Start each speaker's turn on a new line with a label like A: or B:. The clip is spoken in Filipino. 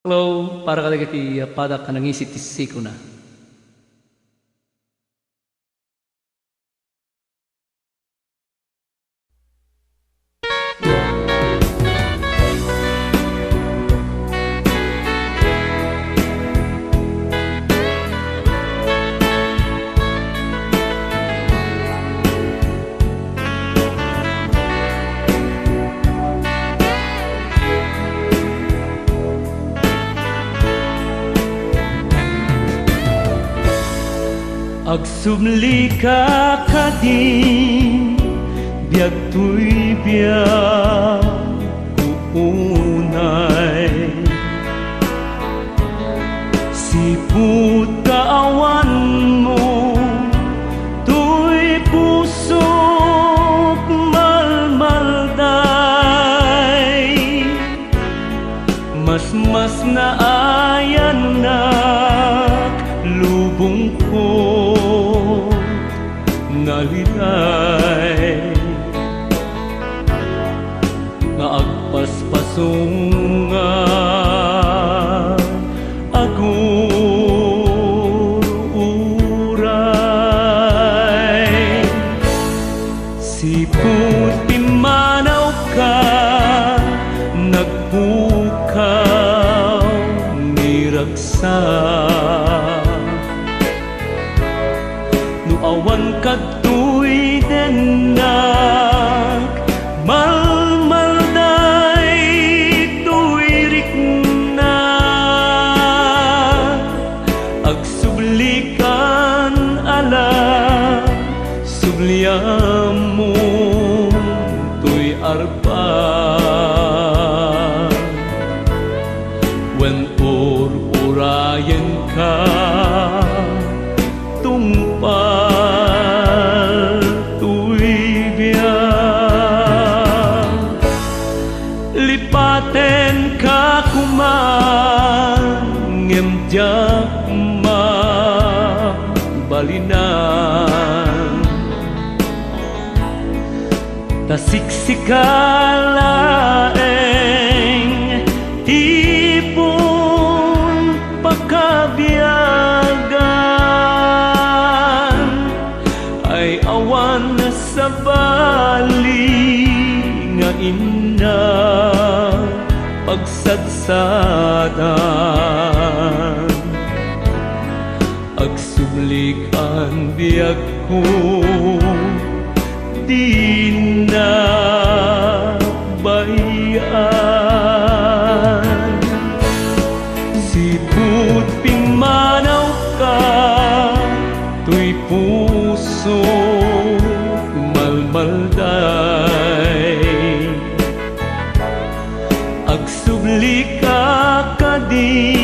A: Hello, para ka ti pada ka nangisit ti siko na. Agsumli ka kading biag tuy biag kuunay siput kaawan mo tuy pusok malmalday mas na ayan na lubong ko nalilay nga agpaspasong nga agururay siput imanaw ka nagpukaw niragsa awan katuy denak malmalday tuirik na agsublikan ala subliam mo tuy arpa when urayan ka tungpal tuy biag lipaten ka kuman ngemjak mabalinan tasiksikalaeng tipon pakabiagan ay awan sa bali nga ina pagsadsadan agsublikan biag ko di na bayan siput pimanaw ka tuy puso malmalday agsubli ka kading